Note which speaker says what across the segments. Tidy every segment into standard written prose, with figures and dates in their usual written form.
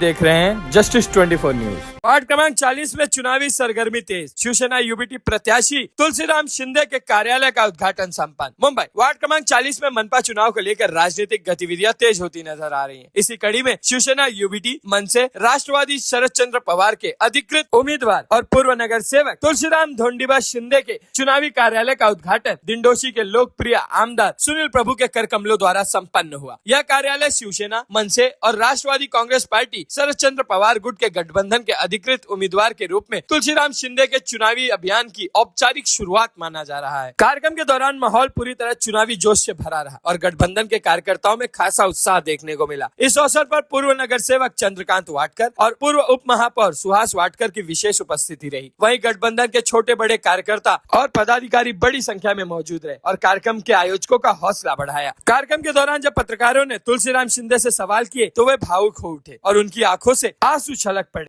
Speaker 1: देख रहे हैं जस्टिस 24 न्यूज। वार्ड क्रमांक 40 में चुनावी सरगर्मी तेज। शिवसेना यूबीटी प्रत्याशी तुलसीराम शिंदे के कार्यालय का उद्घाटन संपन्न। मुंबई वार्ड क्रमांक 40 में मनपा चुनाव को लेकर राजनीतिक गतिविधियां तेज होती नजर आ रही हैं। इसी कड़ी में शिवसेना यूबीटी मनसे राष्ट्रवादी शरद चंद्र पवार के अधिकृत उम्मीदवार और पूर्व नगर सेवक तुलसीराम धोंडीबा शिंदे के चुनावी कार्यालय का उद्घाटन दिंडोशी के लोकप्रिय आमदार सुनील प्रभु के कर कमलों द्वारा संपन्न हुआ। यह कार्यालय शिवसेना, मनसे और राष्ट्रवादी कांग्रेस पार्टी शरद चंद्र पवार गुट के गठबंधन के अधिकृत उम्मीदवार के रूप में तुलसीराम शिंदे के चुनावी अभियान की औपचारिक शुरुआत माना जा रहा है। कार्यक्रम के दौरान माहौल पूरी तरह चुनावी जोश से भरा रहा और गठबंधन के कार्यकर्ताओं में खासा उत्साह देखने को मिला। इस अवसर पर पूर्व नगर सेवक चंद्रकांत वाटकर और पूर्व उप महापौर सुहास वाटकर की विशेष उपस्थिति रही। वहीं गठबंधन के छोटे बड़े कार्यकर्ता और पदाधिकारी बड़ी संख्या में मौजूद रहे और कार्यक्रम के आयोजकों का हौसला बढ़ाया। कार्यक्रम के दौरान जब पत्रकारों ने तुलसीराम शिंदे से सवाल किए तो वे भावुक हो उठे और उनकी आंखों से आंसू छलक पड़े।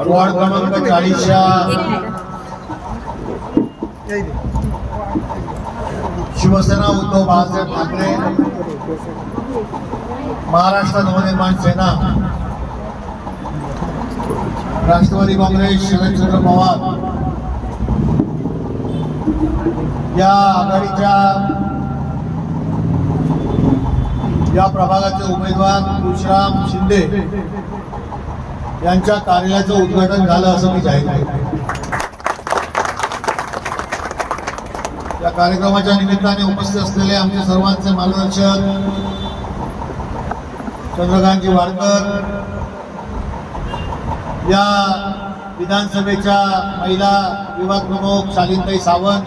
Speaker 2: वार्ड क्रमांक 40च्या शिवसेना उद्धव बाळासाहेब ठाकरे, महाराष्ट्र नवनिर्माण सेना, राष्ट्रवादी काँग्रेस शरदचंद्र पवार या आघाडीच्या या प्रभागाचे उमेदवार तुलसीराम शिंदे यांच्या कार्यालयाचं उद्घाटन झालं असं मी जाहीर केलं। या कार्यक्रमाच्या निमित्ताने उपस्थित असलेले आमचे सर्वांचे मार्गदर्शक चंद्रकांतजी वाडकर, या विधानसभेच्या महिला विभाग प्रमुख शालिनताई सावंत,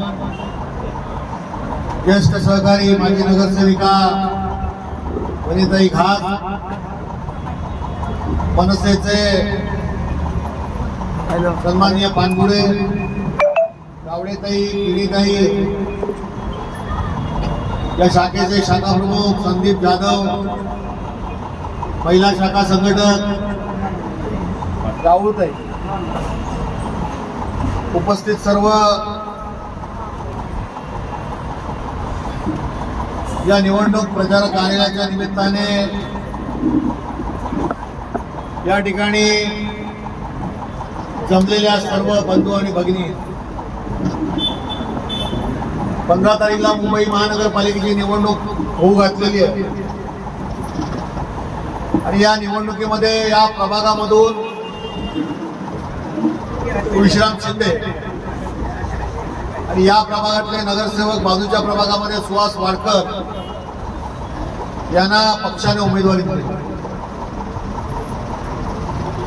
Speaker 2: ज्येष्ठ सहकारी माजी नगरसेविका वनिताई घास, मनसेचे सन्माननीय पानगुडे, गावडेताई, गिरीताई, या शाखेचे शाखा प्रमुख संदीप जाधव, महिला शाखा संघटक राहुलताई, उपस्थित सर्व या निवडणूक प्रचार कार्यालयाच्या निमित्ताने या ठिकाणी जमलेल्या सर्व बंधू आणि भगिनी, 15 तारीखला मुंबई महानगरपालिकेची निवडणूक होऊ घातलेली आहे आणि या निवडणुकीमध्ये या प्रभागामधून तुलसीराम शिंदे आणि या प्रभागातले नगरसेवक बाजूच्या प्रभागामध्ये सुहास वाडकर यांना पक्षाने उमेदवारी दिली।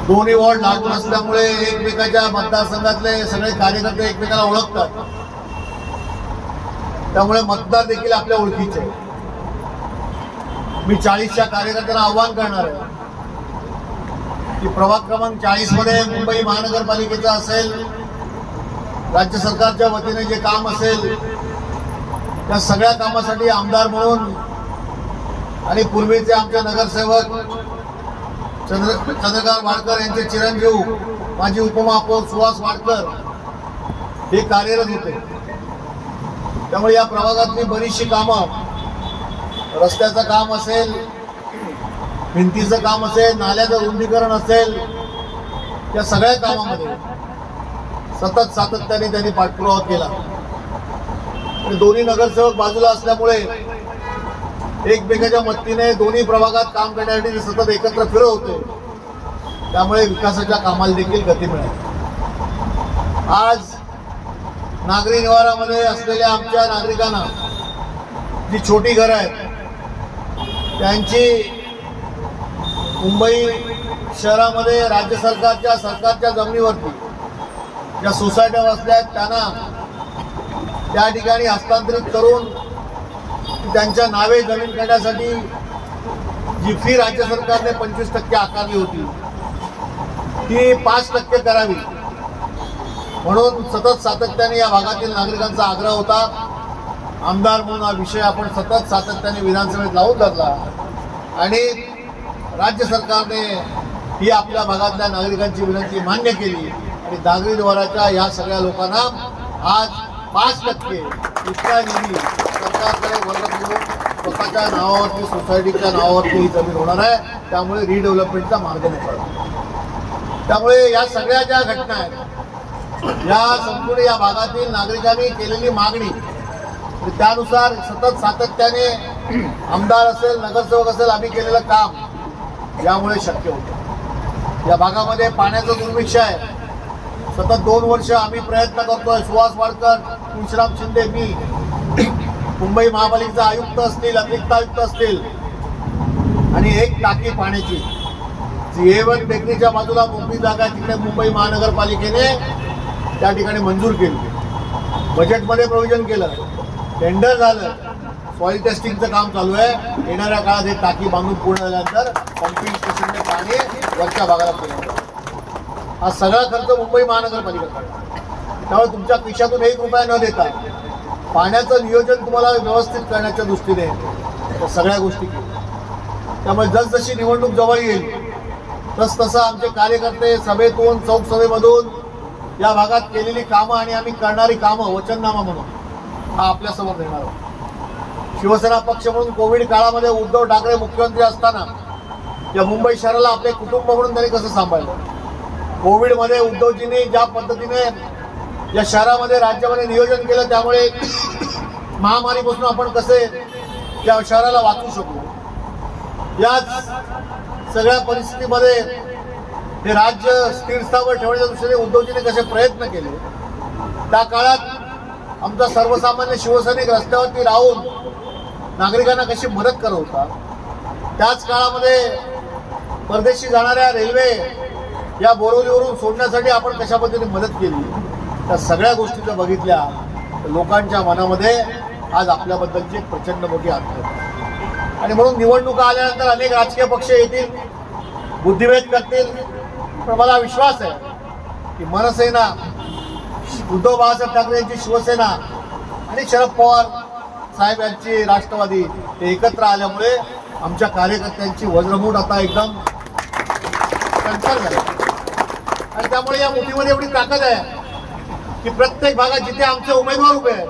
Speaker 2: दोन्ही वॉर्ड लागून असल्यामुळे एकमेकाच्या मतदारसंघातले सगळे कार्यकर्ते एकमेकाला ओळखतात, त्यामुळे मतदार देखील आपल्या ओळखीचे। मी 40च्या कार्यकर्त्यांना आव्हान करणार आहे की प्रभाग क्रमांक 40 मध्ये मुंबई महानगरपालिकेचा असेल, राज्य सरकारच्या वतीने जे काम असेल त्या सगळ्या कामासाठी आमदार म्हणून आणि पूर्वीचे आमचे नगरसेवक चंद्रकांत वाडकर यांचे चिरंजीव माजी उपमहापौर सुहास वाडकर हे कार्यरत होते। त्यामुळे या प्रभागातली बरीचशी कामं, रस्त्याचं काम असेल, भिंतीचं काम असेल, नाल्याचं रुंदीकरण असेल, या सगळ्या कामामध्ये सतत सातत्याने त्यांनी पाठपुरावा केला। दोन्ही नगरसेवक बाजूला असल्यामुळे एकमेकाच्या मदतीने दोन्ही प्रभागात काम करण्यासाठी सतत एकत्र फिरत होते, त्यामुळे विकासाच्या कामाला देखील गती मिळाली। आज नागरी निवारामध्ये असलेल्या आमच्या नागरिकांना जी छोटी घरं आहेत त्यांची मुंबई शहरामध्ये राज्य सरकारच्या जमिनीवरती ज्या सोसायट्या वसल्या आहेत त्यांना त्या ठिकाणी हस्तांतरित करून त्यांच्या नावे जमीन करण्यासाठी जी फी राज्य सरकारने 25% आकारली होती ती 5% करावी म्हणून सतत सातत्याने या भागातील नागरिकांचा आग्रह होता। आमदार म्हणून हा विषय आपण सतत सातत्याने विधानसभेत लावून धरला आणि राज्य सरकारने ही आपल्या भागातल्या नागरिकांची विनंती मान्य केली आणि नागरी निवाराच्या या सगळ्या लोकांना आज 5% इतका निधी सरकारकडे वर्ग करून स्वतःच्या नावावरती सोसायटीच्या नावावरती ही जमीन होणार आहे. त्यामुळे रिडेव्हलपमेंटचा मार्ग मोकळा. त्यामुळे या सगळ्या ज्या घटना आहेत, या संपूर्ण या भागातील नागरिकांनी केलेली मागणी, त्यानुसार सतत सातत्याने आमदार असेल, नगरसेवक असेल, आम्ही केलेलं काम यामुळे शक्य होतं. या भागामध्ये पाण्याचं दुर्भिक्ष आहे. सतत 2 वर्ष आम्ही प्रयत्न करतोय. सुहास वाडकर, तुळशीराम शिंदे, मी, मुंबई महापालिकेचा आयुक्त असतील, अतिरिक्त आयुक्त असतील, आणि एक टाकी पाण्याची जी A1 बेकरीच्या बाजूला मोकळी जागा आहे, तिकडे मुंबई महानगरपालिकेने त्या ठिकाणी मंजूर केली. बजेटमध्ये प्रोव्हिजन केलं, टेंडर झालं, सॉइल टेस्टिंगचं काम चालू आहे. येणाऱ्या काळात हे टाकी बांधून पूर्ण झाल्यानंतर पंपिंग स्टेशनने पाणी वरच्या भागाला पुरवलं. हा सगळा खर्च मुंबई महानगरपालिका करते. त्यामुळे तुमच्या खिशातून 1 रुपया न देता पाण्याचं नियोजन तुम्हाला व्यवस्थित करण्याच्या दृष्टीने त्या सगळ्या गोष्टी केल्या. त्यामुळे जसजशी निवडणूक जवळ येईल तसतसं आमचे कार्यकर्ते सभेतून, चौक सभेमधून या भागात केलेली कामं आणि आम्ही करणारी कामं वचननामा म्हणून हा आपल्यासमोर देणार आहोत. शिवसेना पक्ष म्हणून कोविड काळामध्ये उद्धव ठाकरे मुख्यमंत्री असताना या मुंबई शहराला आपले कुटुंब म्हणून त्यांनी कसं सांभाळलं. कोविडमध्ये उद्धवजींनी ज्या पद्धतीने या शहरामध्ये, राज्यामध्ये नियोजन केलं, त्यामुळे महामारीपासून आपण कसे या शहराला वाचवू शकू. याच सगळ्या परिस्थितीमध्ये हे राज्य स्थिरस्थावर ठेवण्याच्या दृष्टीने उद्धवजींनी कसे प्रयत्न केले. त्या काळात आमचा सर्वसामान्य शिवसैनिक रस्त्यावरती राहून नागरिकांना कशी मदत करत होता. त्याच काळामध्ये परदेशी जाणाऱ्या रेल्वे या बोरिवलीवरून सोडण्यासाठी आपण कशा पद्धतीने मदत केली. त्या सगळ्या गोष्टी जर बघितल्या तर लोकांच्या मनामध्ये आज आपल्याबद्दलची एक प्रचंड मोठी आत्मीयता. आणि म्हणून निवडणुका आल्यानंतर अनेक राजकीय पक्ष येतील, बुद्धिभेद करतील, पण मला विश्वास आहे की मनसेना, उद्धव बाळासाहेब ठाकरे यांची शिवसेना आणि शरद पवार साहेब यांची राष्ट्रवादी हे एकत्र आल्यामुळे आमच्या कार्यकर्त्यांची वज्रमूठ आता एकदम कणखर झाली. आणि त्यामुळे या मुठीमध्ये एवढी ताकद आहे की प्रत्येक भागात जिथे आमचे उमेदवार उभे आहेत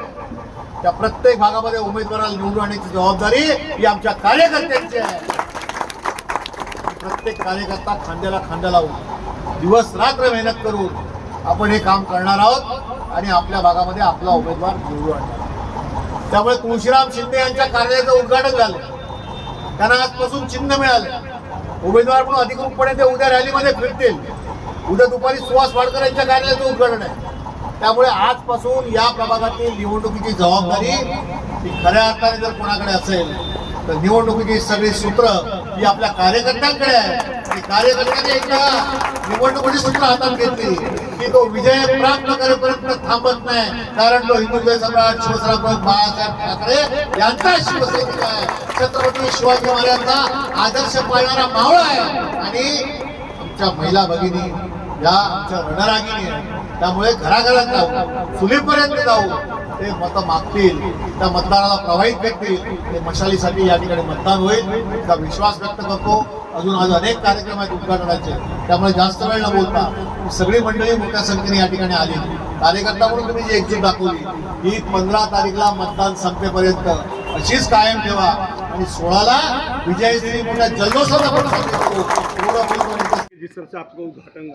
Speaker 2: त्या प्रत्येक भागामध्ये उमेदवाराला निवडून आणण्याची जबाबदारी ही आमच्या कार्यकर्त्यांची आहे. प्रत्येक कार्यकर्ता खांद्याला खांदा लावून दिवस रात्र मेहनत करून आपण हे काम करणार आहोत आणि आपल्या भागामध्ये आपला उमेदवार निवडून आणणार. त्यामुळे तुळशीराम शिंदे यांच्या कार्यालयाचं उद्घाटन झालं. त्यांना आजपासून चिन्ह मिळालं. उमेदवार म्हणून अधिकृतपणे ते उद्या रॅलीमध्ये फिरतील. उद्या दुपारी सुहास वाडकर यांच्या कार्यालयाचं उद्घाटन आहे. त्यामुळे आजपासून या प्रभागातील निवडणुकीची जबाबदारी ही खऱ्या अर्थाने जर कोणाकडे असेल तर निवडणुकीची सगळी सूत्र ही आपल्या कार्यकर्त्यांकडे आहे. आणि कार्यकर्त्यांनी एकदा निवडणुकीची सूत्र हातात घेतली की तो विजय प्राप्त करेपर्यंत थांबत नाही. कारण तो हिंदुत्व सम्राट शिवसेना प्रमुख बाळासाहेब ठाकरे यांचा शिवसैनिक आहे. छत्रपती शिवाजी महाराजांचा आदर्श पाळणारा मावळा आहे. आणि आमच्या महिला भगिनी या आमच्या रणरागिणी आहे. त्यामुळे घराघरात जाऊ, चुलीपर्यंत जाऊ, ते मतं मागतील, त्या मतदाराला प्रभावित करतील. ते मशालीसाठी या ठिकाणी मतदान होईल याचा विश्वास व्यक्त करतो. अजून आज अनेक कार्यक्रम आहेत उद्घाटनाचे, त्यामुळे जास्त वेळ न बोलता सगळी मंडळी मोठ्या संख्येने या ठिकाणी आली. कार्यकर्ता म्हणून तुम्ही जी एकजूट दाखवली ही 15 तारीखला मतदान संपेपर्यंत अशीच कायम ठेवा आणि 16ला विजयश्री मोठ्या जल्लोषात आपण
Speaker 3: जिस तरह से आपको उद्घाटन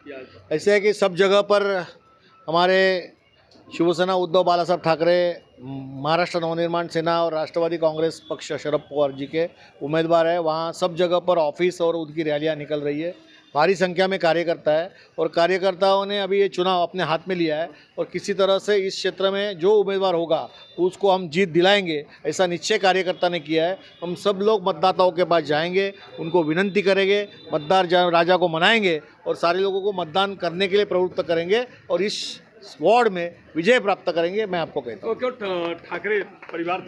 Speaker 3: किया
Speaker 2: ऐसे है कि सब जगह पर हमारे शिवसेना उद्धव बाला साहब ठाकरे, महाराष्ट्र नवनिर्माण सेना और राष्ट्रवादी कांग्रेस पक्ष शरद पवार जी के उम्मीदवार हैं. वहाँ सब जगह पर ऑफिस और उनकी रैलियाँ निकल रही है. भारी संख्या में कार्यकर्ता है और कार्यकर्ताओं ने अभी ये चुनाव अपने हाथ में लिया है और किसी तरह से इस क्षेत्र में जो उम्मीदवार होगा उसको हम जीत दिलाएंगे, ऐसा निश्चय कार्यकर्ता ने किया है. हम सब लोग मतदाताओं के पास जाएंगे, उनको विनंती करेंगे, मतदार राजा को मनाएंगे और सारे लोगों को मतदान करने के लिए प्रवृत्त करेंगे और इस वार्ड में विजय प्राप्त करेंगे. मैं आपको कहता हूँ
Speaker 3: क्यों ठाकरे परिवार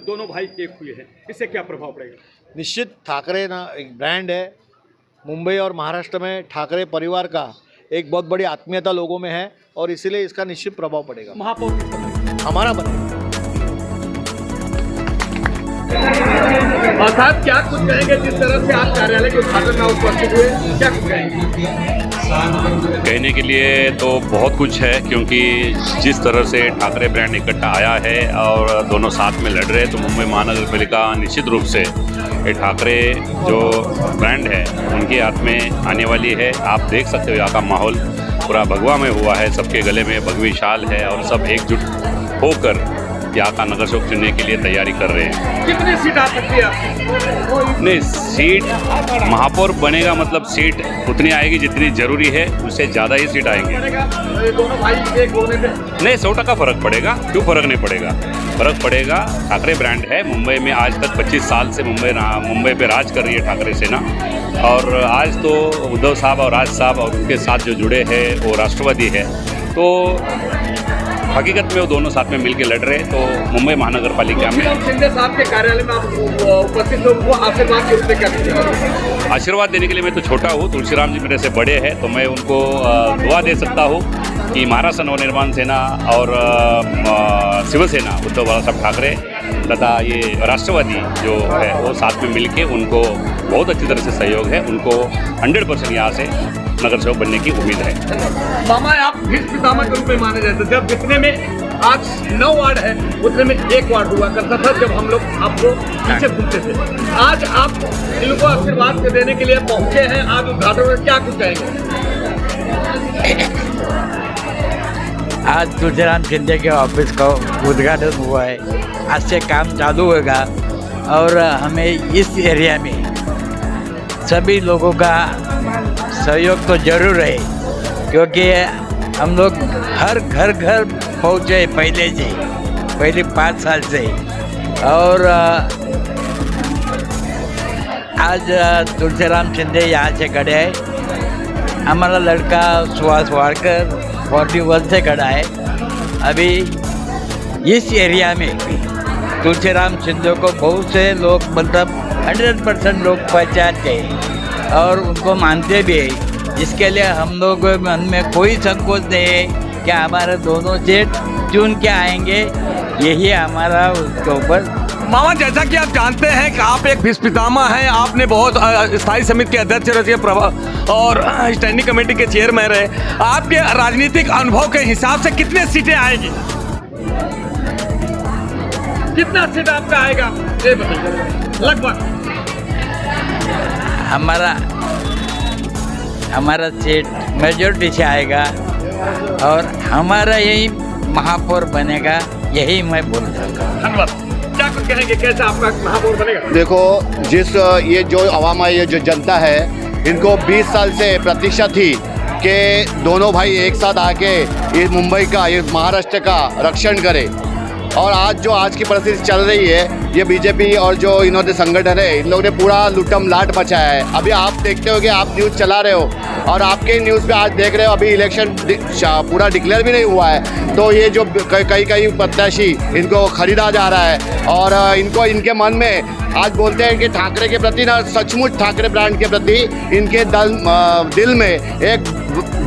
Speaker 3: दोनों भाई एक हुए हैं, इससे क्या प्रभाव पड़ेगा?
Speaker 2: निश्चित ठाकरे ना एक ब्रांड है. मुंबई और महाराष्ट्र में ठाकरे परिवार का एक बहुत बड़ी आत्मीयता लोगों में है और इसीलिए इसका निश्चित प्रभाव पड़ेगा.
Speaker 3: महापौर
Speaker 2: हमारा बनेगा.
Speaker 3: और साहब क्या कुछ कहेंगे जिस तरह से आप कार्यालय के उद्घाटन में उपस्थित हुए, क्या कुछ कहेंगे?
Speaker 4: कहने के लिए तो बहुत कुछ है, क्योंकि जिस तरह से ठाकरे ब्रांड इकट्ठा आया है और दोनों साथ में लड़ रहे हैं, तो मुंबई महानगर पालिका निश्चित रूप से ये ठाकरे जो ब्रांड है उनके हाथ में आने वाली है। आप देख सकते हो यहाँ का माहौल पूरा भगवा में हुआ है, सबके गले में भगवी शाल है और सब एकजुट होकर यहाँ का नगर सेवक चुनने के लिए तैयारी कर रहे हैं।
Speaker 3: कितनी सीट आ सकती है आपकी?
Speaker 4: नहीं, सीट महापौर बनेगा मतलब सीट उतनी आएगी जितनी जरूरी है, उससे ज़्यादा ही सीट आएंगे।
Speaker 3: ये दोनों भाई एक होने पे
Speaker 4: नहीं, 100% फर्क पड़ेगा। क्यों फर्क नहीं पड़ेगा? फर्क पड़ेगा। ठाकरे ब्रांड है, मुंबई में आज तक 25 साल से मुंबई पे राज कर रही है ठाकरे सेना, और आज तो उद्धव साहब और राज साहब और उनके साथ जो जुड़े हैं वो राष्ट्रवादी है, तो हकीकत में वो दोनों साथ में मिलकर लड़ रहे हैं। तो मुंबई महानगर पालिका में
Speaker 3: शिंदे साहब के कार्यालय में आप उपस्थित लोगों को आशीर्वाद के रूप में क्या दीजिएगा?
Speaker 4: आशीर्वाद देने के लिए मैं तो छोटा हूँ, तुलसीराम जी मेरे से बड़े हैं, तो मैं उनको दुआ दे सकता हूँ कि महाराष्ट्र नवनिर्माण सेना और शिवसेना उद्धव बाला साहब ठाकरे तथा ये राष्ट्रवादी जो है वो साथ में मिलके उनको बहुत अच्छी तरह से सहयोग है, उनको 100% यहाँ से नगर सेवक बनने की उम्मीद है।
Speaker 3: मामा, आप भीष्म पितामह के रूप में माने जाते थे। जब जितने में आज 9 वार्ड है उतने में 1 वार्ड हुआ करता था जब हम लोग आपको पीछे घूमते थे। आज आप इनको आशीर्वाद के देने के लिए पहुंचे हैं, आज उद्घाटन में क्या कुछ कहेंगे?
Speaker 5: आज तुलसीराम शिंदे के ऑफिस का उद्घाटन हुआ है, आज से काम चालू होगा और हमें इस एरिया में सभी लोगों का सहयोग तो जरूर है, क्योंकि हम लोग हर घर पहुँचे पहले 5 साल से, और आज तुलसीराम शिंदे यहाँ से खड़े हैं। हमारा लड़का सुहास वाड़कर 41 से खड़ा है। अभी इस एरिया में तुलसीराम शिंदे को बहुत से लोग मतलब 100% लोग पहचानते हैं और उनको मानते भी हैं। इसके लिए हम लोग मन में कोई संकोच नहीं है कि हमारे दोनों सीट चुन के आएंगे, यही हमारा उसके ऊपर।
Speaker 3: मामा, जैसा कि आप जानते हैं कि आप एक भीष्म पितामह हैं, आपने बहुत स्थायी समिति के अध्यक्ष रहे और स्टैंडिंग कमेटी के चेयरमैन रहे। आपके राजनीतिक अनुभव के हिसाब से कितने सीटें आएगी? कितना सीट आपका आएगा ये बताइए लगभग?
Speaker 5: हमारा सीट मेजोरिटी से आएगा और हमारा यही महापौर बनेगा, यही मैं बोल सकता हूँ।
Speaker 3: धन्यवाद। क्या कुछ कहेंगे, कैसे आपका महापौर बनेगा?
Speaker 2: देखो, जिस ये जो आवाम है, ये जो जनता है, इनको 20 साल से प्रतीक्षा थी कि दोनों भाई एक साथ आके ये मुंबई का, ये महाराष्ट्र का रक्षण करें। और आज की परिस्थिति चल रही है, ये बीजेपी और जो इन्होंने संगठन है, इन लोगों ने पूरा लूटम लाट मचाया है। अभी आप देखते हो कि आप न्यूज़ चला रहे हो और आपके न्यूज़ पे आज देख रहे हो अभी इलेक्शन पूरा डिक्लेयर भी नहीं हुआ है, तो ये जो कई प्रत्याशी इनको खरीदा जा रहा है और इनको इनके मन में आज बोलते हैं कि ठाकरे के प्रति ना, सचमुच ठाकरे ब्रांड के प्रति इनके दिल में एक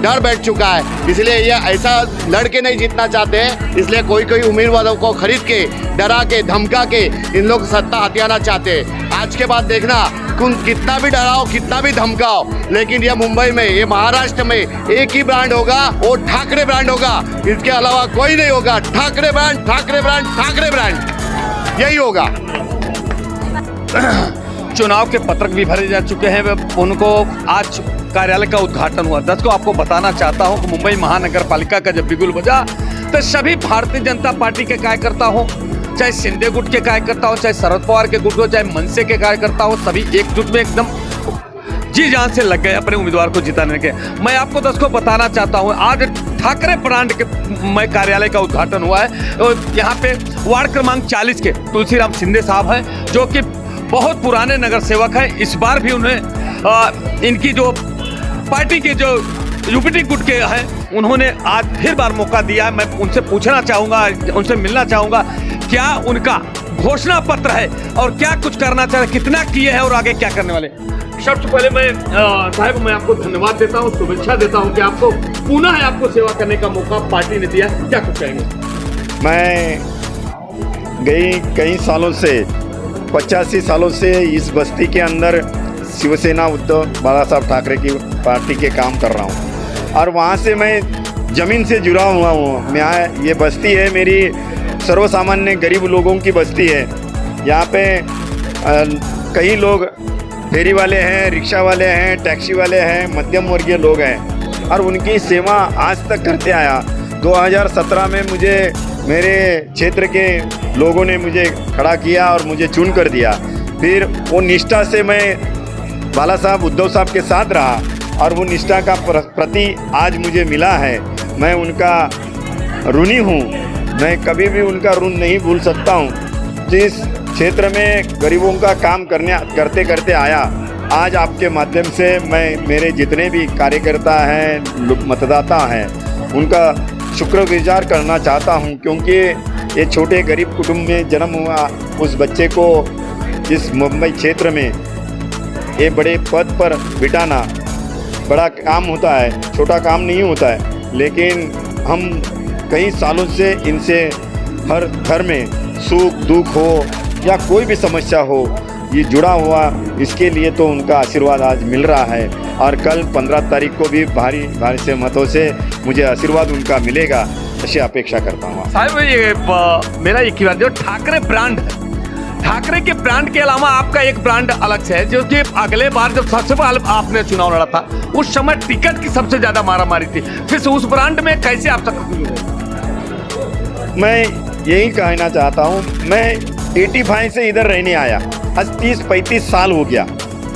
Speaker 2: डर बैठ चुका है। इसलिए ये ऐसा लड़के नहीं जीतना चाहते हैं, इसलिए कोई उम्मीदवारों को खरीद के, डरा के, धमका के इन लोग सत्ता हथियाना चाहते हैं। आज के बाद देखना, कितना भी डराओ, कितना भी धमकाओ, लेकिन ये मुंबई में, ये महाराष्ट्र में एक ही ब्रांड होगा, वो ठाकरे ब्रांड होगा। इसके अलावा कोई नहीं होगा। Thackeray brand, Thackeray brand, Thackeray brand, यही होगा।
Speaker 3: चुनाव के पत्रक भी भरे जा चुके हैं, उनको आज कार्यालय का उद्घाटन हुआ। दर्शकों, आपको बताना चाहता हूं कि मुंबई महानगर पालिका का जब बिगुल बजा तो सभी भारतीय जनता पार्टी के कार्यकर्ता हो, चाहे शिंदे गुट के कार्यकर्ता हो, चाहे शरद पवार के गुट हो, चाहे मनसे के कार्यकर्ता हो, सभी एकजुट में एकदम जी जान से लग गए अपने उम्मीदवार को जिताने के। मैं आपको दर्शकों बताना चाहता हूं, आज ठाकरे ब्रांड के कार्यालय का उद्घाटन हुआ है और यहाँ पे वार्ड क्रमांक 40 के तुलसीराम शिंदे साहब हैं, जो कि बहुत पुराने नगर सेवक हैं। इस बार भी उन्हें इनकी जो पार्टी के जो यूपीटी गुट के हैं, उन्होंने आज फिर बार मौका दिया। मैं उनसे पूछना चाहूँगा, उनसे मिलना चाहूँगा, क्या उनका घोषणा पत्र है और क्या कुछ करना चाह रहे, कितना किए हैं और आगे क्या करने वाले। सबसे पहले मैं आपको धन्यवाद देता हूँ, शुभेच्छा देता हूँ कि आपको पुनः आपको सेवा करने का मौका पार्टी ने दिया। क्या कुछ कहेंगे?
Speaker 6: मैं कई सालों से 85 सालों से इस बस्ती के अंदर शिवसेना उद्धव बाला साहब ठाकरे की पार्टी के काम कर रहा हूँ और वहाँ से मैं ज़मीन से जुड़ा हुआ हूँ। यहाँ ये बस्ती है मेरी सर्वसामान्य गरीब लोगों की बस्ती है। यहाँ पे कई लोग फेरी वाले हैं, रिक्शा वाले हैं, टैक्सी वाले हैं, मध्यम वर्गीय लोग हैं और उनकी सेवा आज तक करते आया। 2017 में मुझे मेरे क्षेत्र के लोगों ने मुझे खड़ा किया और मुझे चुन कर दिया। फिर वो निष्ठा से मैं बाला साहब उद्धव साहब के साथ रहा और वो निष्ठा का प्रति आज मुझे मिला है। मैं उनका ऋणी हूँ, मैं कभी भी उनका ऋण नहीं भूल सकता हूँ। जिस क्षेत्र में गरीबों का काम करते करते आया, आज आपके माध्यम से मैं मेरे जितने भी कार्यकर्ता हैं, मतदाता हैं, उनका शुक्रगुजार करना चाहता हूं, क्योंकि ये छोटे गरीब कुटुंब में जन्म हुआ उस बच्चे को इस मुंबई क्षेत्र में ये बड़े पद पर बिठाना बड़ा काम होता है, छोटा काम नहीं होता है। लेकिन हम कई सालों से इनसे हर घर में सुख दुख हो या कोई भी समस्या हो, ये जुड़ा हुआ, इसके लिए तो उनका आशीर्वाद आज मिल रहा है और कल 15 तारीख को भी भारी से मतों से मुझे आशीर्वाद उनका मिलेगा, ऐसी अपेक्षा करता हूँ।
Speaker 3: साहब ये मेरा एक ही बात, जो ठाकरे ब्रांड है, ठाकरे के ब्रांड के अलावा आपका एक ब्रांड अलग से है, जो कि अगले बार जब सबसे पहले आपने चुनाव लड़ा था उस समय टिकट की सबसे ज़्यादा मारामारी थी, फिर उस ब्रांड में कैसे आप सक्सेसफुल हुए?
Speaker 6: मैं यही कहना चाहता हूँ, मैं 85 से इधर रहने आया, आज 30-35 साल हो गया।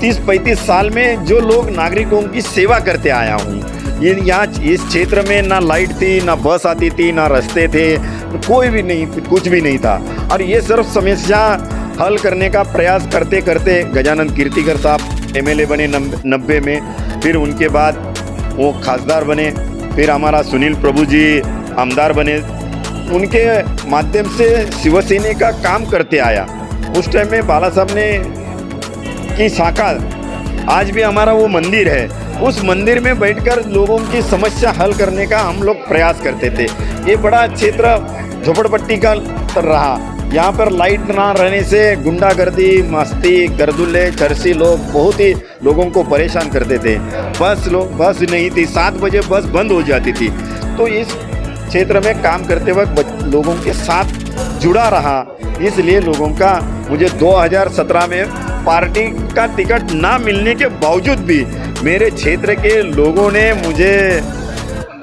Speaker 6: 30-35 साल में जो लोग नागरिकों की सेवा करते आया हूँ। ये यहाँ इस क्षेत्र में ना लाइट थी, ना बस आती थी, ना रास्ते थे, कोई भी नहीं, कुछ भी नहीं था और ये सिर्फ समस्या हल करने का प्रयास करते करते गजानन कीर्तिकर साहब MLA बने 90 में, फिर उनके बाद वो खासदार बने, फिर हमारा सुनील प्रभु जी आमदार बने। उनके माध्यम से शिवसेना का काम करते आया। उस टाइम में बाला साहब ने की शाखा, आज भी हमारा वो मंदिर है, उस मंदिर में बैठकर लोगों की समस्या हल करने का हम लोग प्रयास करते थे। ये बड़ा क्षेत्र झोपड़पट्टी का रहा, यहाँ पर लाइट ना रहने से गुंडागर्दी, मस्ती, गर्दुल्ले, चरसी लोग बहुत ही लोगों को परेशान करते थे। बस नहीं थी, 7 बजे बस बंद हो जाती थी। तो इस क्षेत्र में काम करते वक्त लोगों के साथ जुड़ा रहा, इसलिए लोगों का मुझे 2017 में पार्टी का टिकट ना मिलने के बावजूद भी मेरे क्षेत्र के लोगों ने मुझे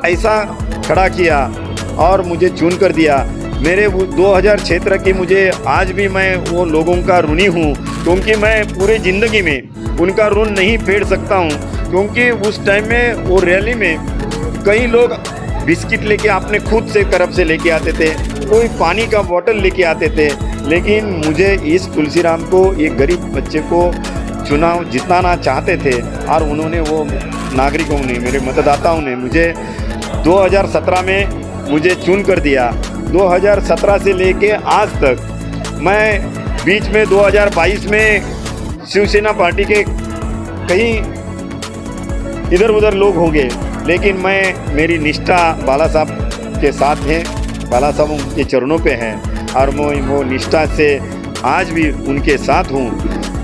Speaker 6: ऐसा खड़ा किया और मुझे चुन कर दिया। मेरे 2000 क्षेत्र की मुझे आज भी मैं वो लोगों का ऋणी हूँ, क्योंकि मैं पूरी ज़िंदगी में उनका ऋण नहीं फेर सकता हूँ। क्योंकि उस टाइम में वो रैली में कई लोग बिस्किट लेके अपने खुद से तरफ से लेके आते थे, कोई पानी का बोतल लेके आते थे, लेकिन मुझे इस तुलसीराम को, एक गरीब बच्चे को चुनाव जिताना चाहते थे और उन्होंने, वो नागरिकों ने, मेरे मतदाताओं ने मुझे 2017 में मुझे चुन कर दिया। 2017 से लेके आज तक मैं बीच में 2022 में शिवसेना पार्टी के कई इधर उधर लोग हो गए, लेकिन मेरी निष्ठा बाला साहब के साथ है, बाला साहब उनके चरणों पे हैं और मैं वो निष्ठा से आज भी उनके साथ हूँ,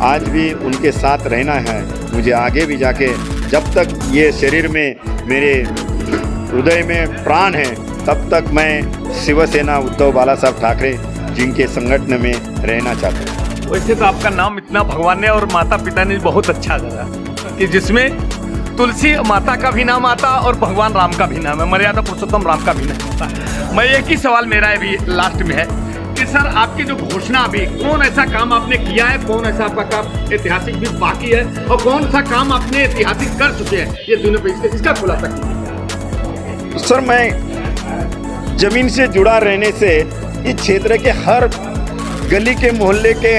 Speaker 6: आज भी उनके साथ रहना है मुझे। आगे भी जाके जब तक ये शरीर में, मेरे हृदय में प्राण है, तब तक मैं शिवसेना उद्धव बाला साहब ठाकरे जिनके संगठन में रहना चाहता हूँ।
Speaker 3: वैसे तो आपका नाम इतना भगवान ने और माता पिता ने बहुत अच्छा करा कि जिसमें तुलसी माता का भी नाम आता और भगवान राम का भी नाम है, मर्यादा पुरुषोत्तम राम का भी नाम आता है। मैं एक ही सवाल मेरा अभी लास्ट में है कि सर, आपकी जो घोषणा अभी, कौन ऐसा काम आपने किया है, कौन ऐसा आपका काम ऐतिहासिक भी बाकी है और कौन सा काम आपने ऐतिहासिक कर चुके हैं, ये दोनों पे इसका खुलासा कीजिए।
Speaker 6: सर, मैं जमीन से जुड़ा रहने से इस क्षेत्र के हर गली के मोहल्ले के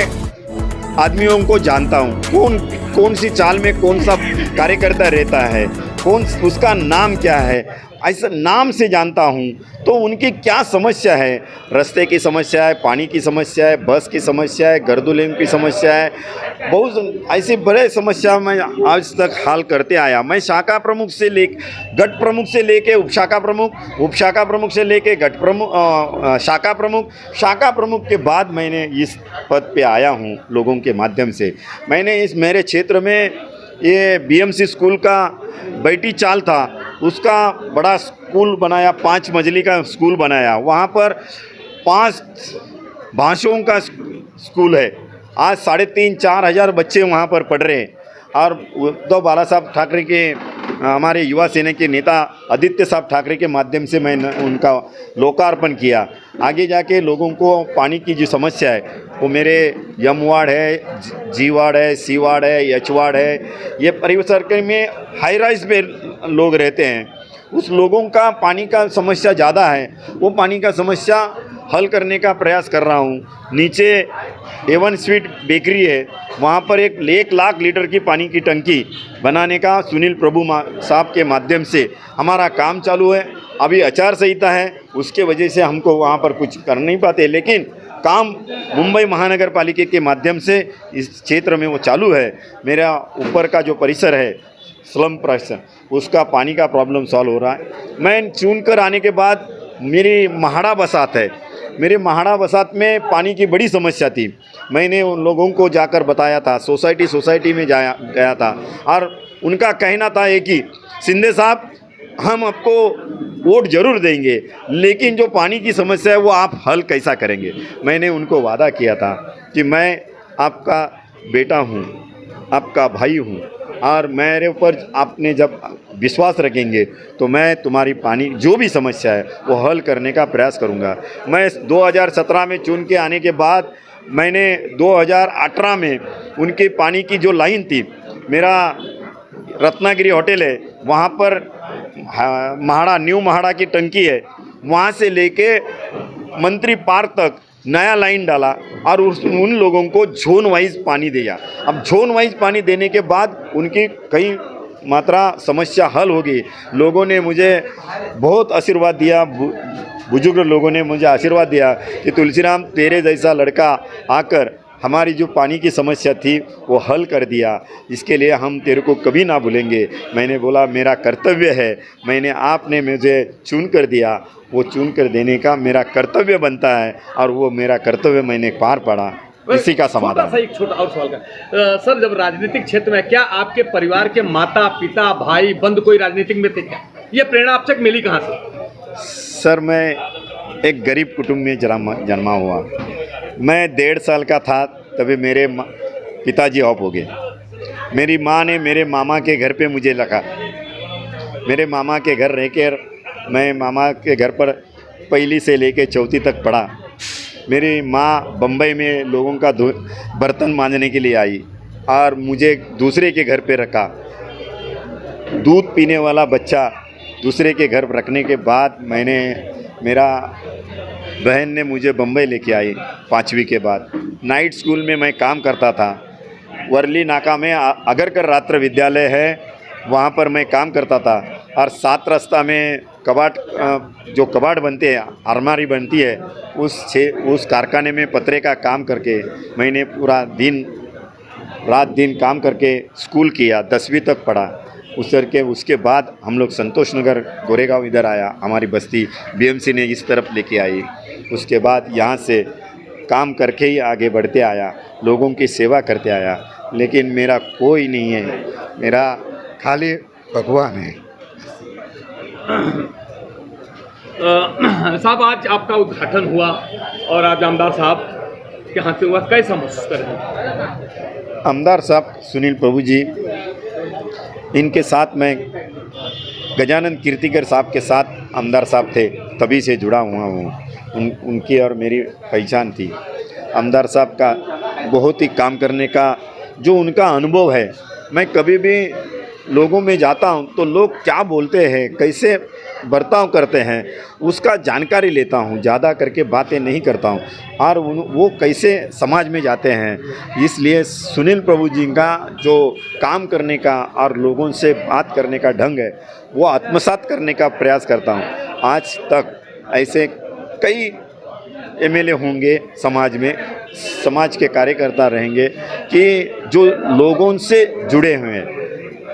Speaker 6: आदमियों को जानता हूँ, कौन सी चाल में कौन सा कार्यकर्ता रहता है, कौन उसका नाम क्या है, ऐसा नाम से जानता हूँ। तो उनकी क्या समस्या है, रास्ते की समस्या है, पानी की समस्या है, बस की समस्या है, गर्दुलेम की समस्या है, बहुत ऐसी बड़े समस्या मैं आज तक हल करते आया। मैं शाखा प्रमुख से गट प्रमुख से लेके उपशाखा प्रमुख से लेके गट प्रमुख, शाखा प्रमुख के बाद मैंने इस पद पे आया हूँ लोगों के माध्यम से। मैंने इस मेरे क्षेत्र में ये बीएमसी स्कूल का बैठी चाल था, उसका बड़ा स्कूल बनाया, 5 मंजिली का स्कूल बनाया। वहाँ पर 5 भाषाओं का स्कूल है। आज 3,500-4 हज़ार बच्चे वहाँ पर पढ़ रहे हैं। और उद्धव बाला साहब ठाकरे के, हमारे युवा सेना के नेता आदित्य साहब ठाकरे के माध्यम से मैंने उनका लोकार्पण किया। आगे जाके लोगों को पानी की जो समस्या है, वो मेरे यम वार्ड है, जी वार्ड है, सी वार्ड है, एच वार्ड है, ये परिसर में हाई राइज पे लोग रहते हैं। उस लोगों का पानी का समस्या ज़्यादा है, वो पानी का समस्या हल करने का प्रयास कर रहा हूँ। नीचे A1 स्वीट बेकरी है, वहाँ पर 1 लाख लीटर की पानी की टंकी बनाने का सुनील प्रभु साहब के माध्यम से हमारा काम चालू है। अभी आचार संहिता है, उसके वजह से हमको वहाँ पर कुछ कर नहीं पाते, लेकिन काम मुंबई महानगर पालिका के माध्यम से इस क्षेत्र में वो चालू है। मेरा ऊपर का जो परिसर है, स्लम परिसर, उसका पानी का प्रॉब्लम सॉल्व हो रहा है। मैं चुन कर आने के बाद मेरी महाड़ा बसात है, मेरे महाड़ा बसात में पानी की बड़ी समस्या थी। मैंने उन लोगों को जाकर बताया था, सोसाइटी में गया था, और उनका कहना था एक ही, शिंदे साहब हम आपको वोट जरूर देंगे, लेकिन जो पानी की समस्या है वो आप हल कैसा करेंगे। मैंने उनको वादा किया था कि मैं आपका बेटा हूँ, आपका भाई हूँ, और मेरे ऊपर आपने जब विश्वास रखेंगे तो मैं तुम्हारी पानी जो भी समस्या है वो हल करने का प्रयास करूँगा। मैं 2017 में चुन के आने के बाद मैंने 2018 में उनके पानी की जो लाइन थी, मेरा रत्नागिरी होटल है, वहाँ पर महाड़ा, न्यू महाड़ा की टंकी है, वहाँ से लेके मंत्री पार्क तक नया लाइन डाला और उन लोगों को जोन वाइज पानी दिया। अब जोन वाइज पानी देने के बाद उनकी कई मात्रा समस्या हल हो गई। लोगों ने मुझे बहुत आशीर्वाद दिया, बुजुर्ग लोगों ने मुझे आशीर्वाद दिया कि तुलसीराम तेरे जैसा लड़का आकर हमारी जो पानी की समस्या थी वो हल कर दिया, इसके लिए हम तेरे को कभी ना भूलेंगे। मैंने बोला मेरा कर्तव्य है, आपने मुझे चुन कर दिया, वो चुन कर देने का मेरा कर्तव्य बनता है, और वो मेरा कर्तव्य मैंने पार पड़ा। इसी का समाधान।
Speaker 3: एक छोटा और सवाल का सर, जब राजनीतिक क्षेत्र में, क्या आपके परिवार के माता पिता भाई बंधु कोई राजनीतिक में थे क्या? ये प्रेरणा आपसे मिली कहाँ से?
Speaker 6: सर, मैं एक गरीब कुटुंब में जन्मा हुआ। मैं 1.5 साल का था तभी मेरे पिताजी ऑफ हो गए। मेरी माँ ने मेरे मामा के घर पे मुझे रखा। मेरे मामा के घर रह कर मैं मामा के घर पर 1ली से लेकर 4वीं तक पढ़ा। मेरी माँ बम्बई में लोगों का बर्तन मांजने के लिए आई और मुझे दूसरे के घर पे रखा। दूध पीने वाला बच्चा दूसरे के घर रखने के बाद मेरा बहन ने मुझे बम्बई लेके आई 5वीं के बाद। नाइट स्कूल में मैं काम करता था। वर्ली नाका में अगरकर रात्र विद्यालय है, वहाँ पर मैं काम करता था। और 7 रास्ता में जो कबाड़ बनते हैं, अलमारी बनती है, उस कारखाने में पतरे का काम करके मैंने पूरा रात दिन काम करके स्कूल किया, 10वीं तक पढ़ा। उसके बाद हम लोग संतोष नगर गोरेगांव इधर आया, हमारी बस्ती बीएमसी ने इस तरफ लेके आई। उसके बाद यहाँ से काम करके ही आगे बढ़ते आया, लोगों की सेवा करते आया। लेकिन मेरा कोई नहीं है, मेरा खाली भगवान है।
Speaker 3: साहब, आज आपका उद्घाटन हुआ और आज आमदार साहब के हाथ से हुआ, कैसा महसूस कर रहे हैं?
Speaker 6: आमदार साहब सुनील प्रभु जी, इनके साथ मैं गजानन कीर्तिकर साहब के साथ आमदार साहब थे, तभी से जुड़ा हुआ हूँ। उनकी और मेरी पहचान थी। आमदार साहब का बहुत ही काम करने का जो उनका अनुभव है, मैं कभी भी लोगों में जाता हूँ तो लोग क्या बोलते हैं, कैसे बर्ताव करते हैं उसका जानकारी लेता हूँ, ज़्यादा करके बातें नहीं करता हूँ और वो कैसे समाज में जाते हैं। इसलिए सुनील प्रभु जी का जो काम करने का और लोगों से बात करने का ढंग है वो आत्मसात करने का प्रयास करता हूँ। आज तक ऐसे कई एमएलए होंगे समाज में, समाज के कार्यकर्ता रहेंगे कि जो लोगों से जुड़े हुए हैं,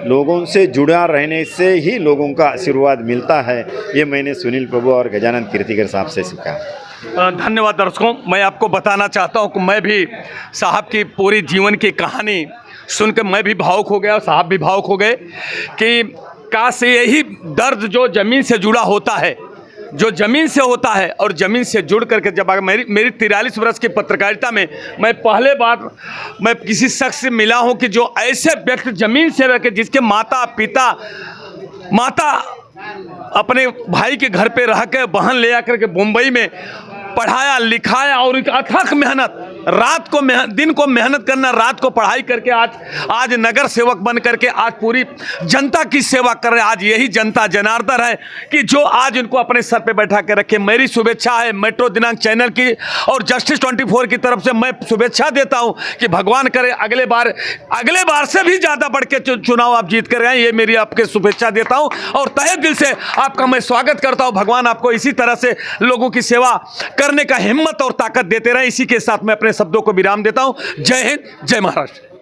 Speaker 6: लोगों से जुड़ा रहने से ही लोगों का आशीर्वाद मिलता है। ये मैंने सुनील प्रभु और गजानंद कीर्तिकर साहब से सीखा।
Speaker 3: धन्यवाद दर्शकों, मैं आपको बताना चाहता हूं कि मैं भी साहब की पूरी जीवन की कहानी सुनकर मैं भी भावुक हो गया और साहब भी भावुक हो गए कि काश यही दर्द जो ज़मीन से जुड़ा होता है, जो ज़मीन से होता है और ज़मीन से जुड़ करके जब मेरी 43 वर्ष की पत्रकारिता में मैं पहले बार मैं किसी शख्स से मिला हूं कि जो ऐसे व्यक्ति ज़मीन से रह के जिसके माता अपने भाई के घर पे रह के बहन ले आकर के मुंबई में पढ़ाया लिखाया और उनकी अथक मेहनत, रात को दिन को मेहनत करना, रात को पढ़ाई करके आज नगर सेवक बन करके आज पूरी जनता की सेवा कर रहे हैं। आज यही जनता जनार्दन है कि जो आज उनको अपने सर पे बैठा के रखे। मेरी शुभेच्छा है मेट्रो दिनांक चैनल की और जस्टिस 24 की तरफ से मैं शुभेच्छा देता हूं कि भगवान करे अगले बार से भी ज़्यादा बढ़ के चुनाव आप जीत कर आए। ये मेरी आपके शुभेच्छा देता हूँ और तहे दिल से आपका मैं स्वागत करता हूँ। भगवान आपको इसी तरह से लोगों की सेवा करने का हिम्मत और ताकत देते रहे। इसी के साथ मैं अपने शब्दों को विराम देता हूं। जय हिंद, जय महाराष्ट्र।